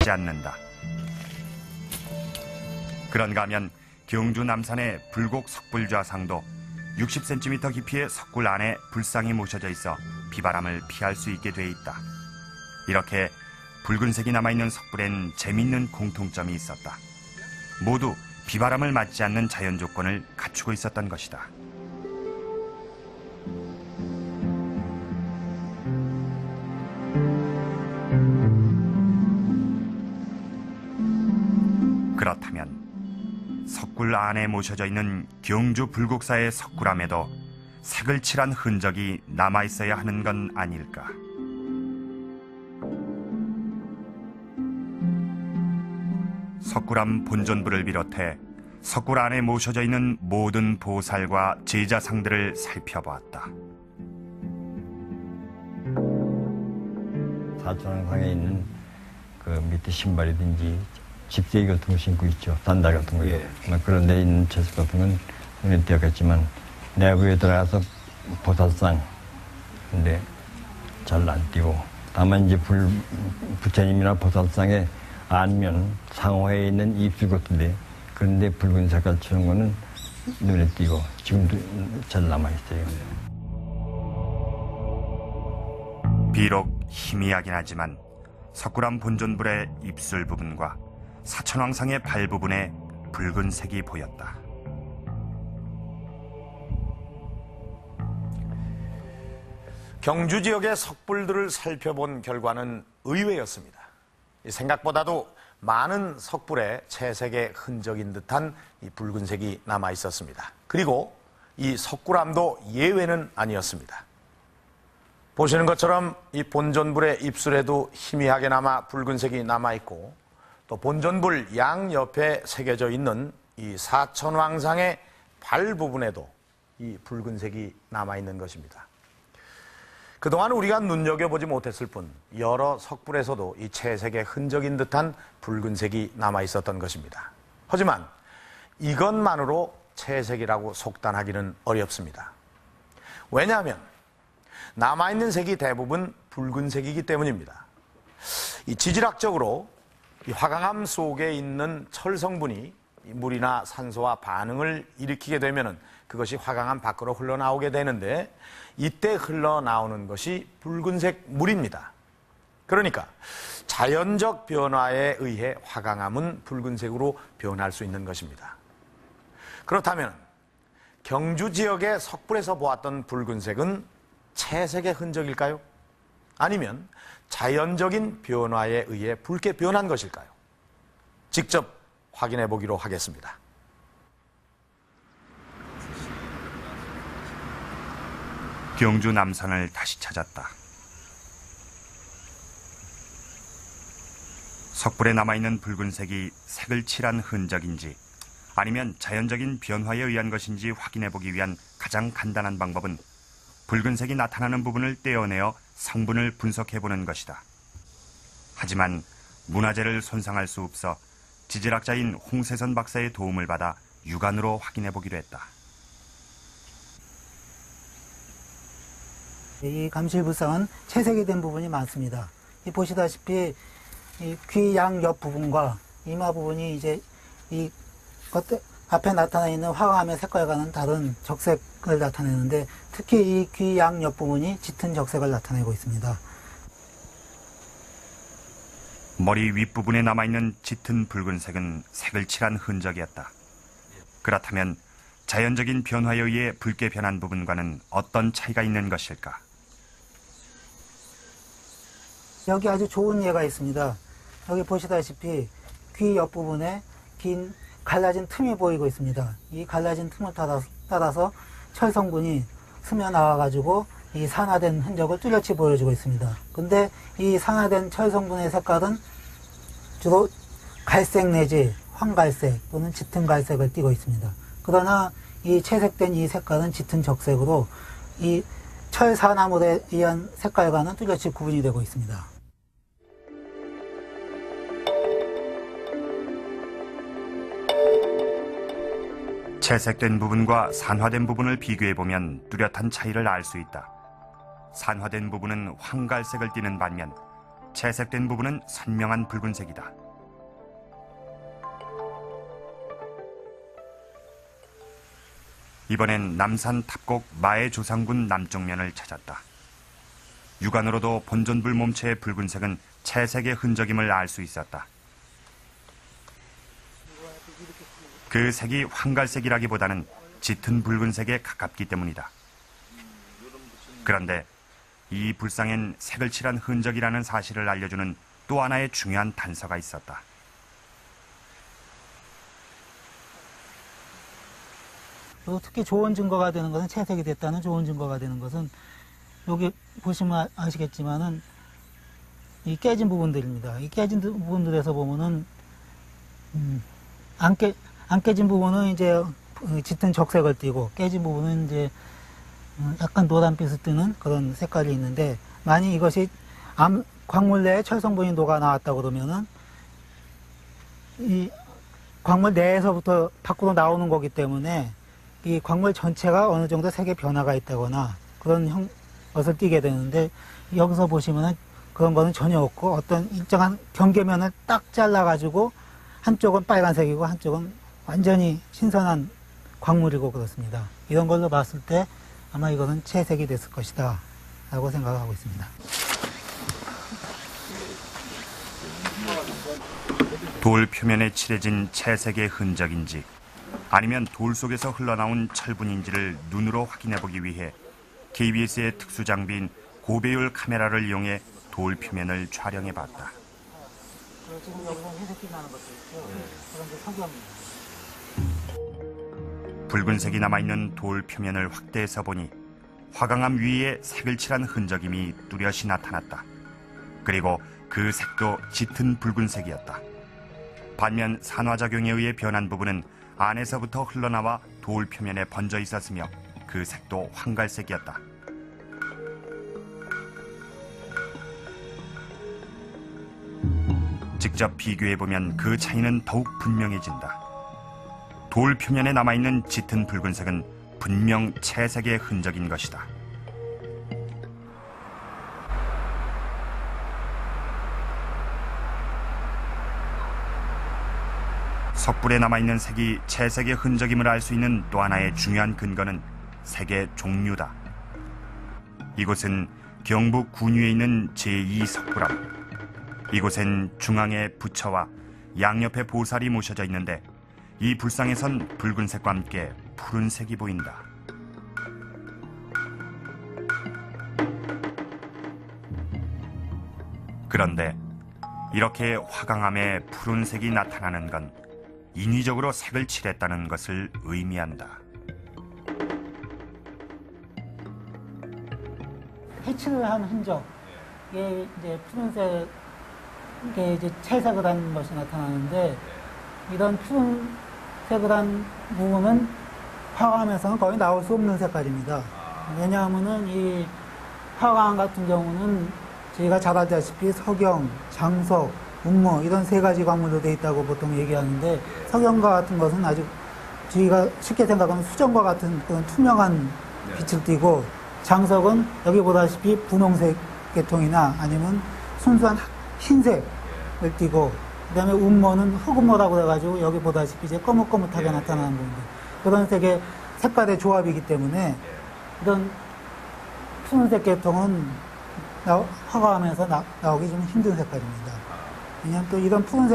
맞지 않는다. 그런가 하면 경주 남산의 불곡 석불좌상도 60cm 깊이의 석굴 안에 불상이 모셔져 있어 비바람을 피할 수 있게 돼 있다. 이렇게 붉은색이 남아있는 석굴엔 재미있는 공통점이 있었다. 모두 비바람을 맞지 않는 자연 조건을 갖추고 있었던 것이다. 그렇다면 석굴 안에 모셔져 있는 경주 불국사의 석굴암에도 색을 칠한 흔적이 남아있어야 하는 건 아닐까. 석굴암 본전부를 비롯해 석굴 안에 모셔져 있는 모든 보살과 제자상들을 살펴보았다. 사천왕상에 있는 그 밑에 신발이든지 집세기 같은 거 신고 있죠. 단달 같은 거. 예. 그런 데 있는 채색 같은 건 눈에 띄었겠지만 내부에 들어가서 보살상 근데 잘 안 띄고 다만 이제 부처님이나 보살상에 안면 상호에 있는 입술 같은데 그런데 붉은 색깔 치는 거는 눈에 띄고 지금도 잘 남아있어요. 비록 희미하긴 하지만 석굴암 본전불의 입술 부분과 사천왕상의 발 부분에 붉은색이 보였다. 경주 지역의 석불들을 살펴본 결과는 의외였습니다. 생각보다도 많은 석불에 채색의 흔적인 듯한 이 붉은색이 남아 있었습니다. 그리고 이 석굴암도 예외는 아니었습니다. 보시는 것처럼 이 본전불의 입술에도 희미하게 남아 붉은색이 남아 있고 또 본전불 양옆에 새겨져 있는 이 사천왕상의 발 부분에도 이 붉은색이 남아 있는 것입니다. 그동안 우리가 눈여겨보지 못했을 뿐 여러 석불에서도 이 채색의 흔적인 듯한 붉은색이 남아 있었던 것입니다. 하지만 이것만으로 채색이라고 속단하기는 어렵습니다. 왜냐하면 남아있는 색이 대부분 붉은색이기 때문입니다. 이 지질학적으로 이 화강암 속에 있는 철 성분이 물이나 산소와 반응을 일으키게 되면 그것이 화강암 밖으로 흘러나오게 되는데 이때 흘러나오는 것이 붉은색 물입니다. 그러니까 자연적 변화에 의해 화강암은 붉은색으로 변할 수 있는 것입니다. 그렇다면 경주 지역의 석불에서 보았던 붉은색은 채색의 흔적일까요? 아니면 자연적인 변화에 의해 붉게 변한 것일까요? 직접 확인해 보기로 하겠습니다. 경주 남산을 다시 찾았다. 석불에 남아있는 붉은색이 색을 칠한 흔적인지 아니면 자연적인 변화에 의한 것인지 확인해보기 위한 가장 간단한 방법은 붉은색이 나타나는 부분을 떼어내어 성분을 분석해보는 것이다. 하지만 문화재를 손상할 수 없어 지질학자인 홍세선 박사의 도움을 받아 육안으로 확인해보기로 했다. 이 감실불상은 채색이 된 부분이 많습니다. 보시다시피 이 귀 양 옆 부분과 이마 부분이 이제 이 앞에 나타나 있는 화강암의 색깔과는 다른 적색을 나타내는데 특히 이 귀 양 옆 부분이 짙은 적색을 나타내고 있습니다. 머리 윗부분에 남아있는 짙은 붉은색은 색을 칠한 흔적이었다. 그렇다면 자연적인 변화에 의해 붉게 변한 부분과는 어떤 차이가 있는 것일까? 여기 아주 좋은 예가 있습니다. 여기 보시다시피 귀 옆부분에 긴 갈라진 틈이 보이고 있습니다. 이 갈라진 틈을 따라서 철 성분이 스며나와가지고 이 산화된 흔적을 뚜렷이 보여주고 있습니다. 근데 이 산화된 철 성분의 색깔은 주로 갈색 내지 황갈색 또는 짙은 갈색을 띠고 있습니다. 그러나 이 채색된 이 색깔은 짙은 적색으로 이 철 산화물에 의한 색깔과는 뚜렷이 구분이 되고 있습니다. 채색된 부분과 산화된 부분을 비교해보면 뚜렷한 차이를 알 수 있다. 산화된 부분은 황갈색을 띠는 반면 채색된 부분은 선명한 붉은색이다. 이번엔 남산 탑곡 마의 조상군 남쪽 면을 찾았다. 육안으로도 본전불 몸체의 붉은색은 채색의 흔적임을 알 수 있었다. 그 색이 황갈색이라기보다는 짙은 붉은색에 가깝기 때문이다. 그런데 이 불상엔 색을 칠한 흔적이라는 사실을 알려주는 또 하나의 중요한 단서가 있었다. 그리고 특히 좋은 증거가 되는 것은 채색이 됐다는 좋은 증거가 되는 것은 여기 보시면 아시겠지만은 이 깨진 부분들입니다. 이 깨진 부분들에서 보면은 안 깨진 부분은 이제 짙은 적색을 띠고 깨진 부분은 이제 약간 노란빛을 띠는 그런 색깔이 있는데 만약 이것이 광물 내에 철성분이 녹아 나왔다 그러면은 이 광물 내에서부터 밖으로 나오는 거기 때문에 이 광물 전체가 어느 정도 색의 변화가 있다거나 그런 것을 띠게 되는데 여기서 보시면은 그런 거는 전혀 없고 어떤 일정한 경계면을 딱 잘라가지고 한쪽은 빨간색이고 한쪽은 완전히 신선한 광물이고 그렇습니다. 이런 걸로 봤을 때 아마 이거는 채색이 됐을 것이다 라고 생각하고 있습니다. 돌 표면에 칠해진 채색의 흔적인지 아니면 돌 속에서 흘러나온 철분인지를 눈으로 확인해 보기 위해 KBS의 특수 장비인 고배율 카메라를 이용해 돌 표면을 촬영해 봤다. 지금 여기서 회색이 나는 것도 있죠. 그런 게 석유입니다. 붉은색이 남아있는 돌 표면을 확대해서 보니 화강암 위에 색을 칠한 흔적임이 뚜렷이 나타났다. 그리고 그 색도 짙은 붉은색이었다. 반면 산화작용에 의해 변한 부분은 안에서부터 흘러나와 돌 표면에 번져 있었으며 그 색도 황갈색이었다. 직접 비교해보면 그 차이는 더욱 분명해진다. 돌 표면에 남아있는 짙은 붉은색은 분명 채색의 흔적인 것이다. 석불에 남아있는 색이 채색의 흔적임을 알 수 있는 또 하나의 중요한 근거는 색의 종류다. 이곳은 경북 군위에 있는 제2석불암. 이곳엔 중앙에 부처와 양옆에 보살이 모셔져 있는데 이 불상에선 붉은색과 함께 푸른색이 보인다. 그런데 이렇게 화강암에 푸른색이 나타나는 건 인위적으로 색을 칠했다는 것을 의미한다. 해칠을 한 흔적, 이게 이제 푸른색, 이게 이제 채색을 한 것이 나타나는데 이런 푸른색을 한 부분은 화강암에서는 거의 나올 수 없는 색깔입니다. 왜냐하면은 이 화강암 같은 경우는 저희가 잘 알다시피 석영, 장석, 운모 이런 세 가지 광물로 되어 있다고 보통 얘기하는데 석영과 같은 것은 아주 저희가 쉽게 생각하는 수정과 같은 그런 투명한 빛을 띠고 장석은 여기 보다시피 분홍색 계통이나 아니면 순수한 흰색을 띠고 그다음에 운모는 흑운모라고 해가지고 여기 보다시피 이제 거뭇거뭇하게 나타나는 부분들 그런 색의 색깔의 조합이기 때문에 이런 푸른색 계통은 화강암에서 나오기 좀 힘든 색깔입니다. 왜냐하면 또 이런 푸른색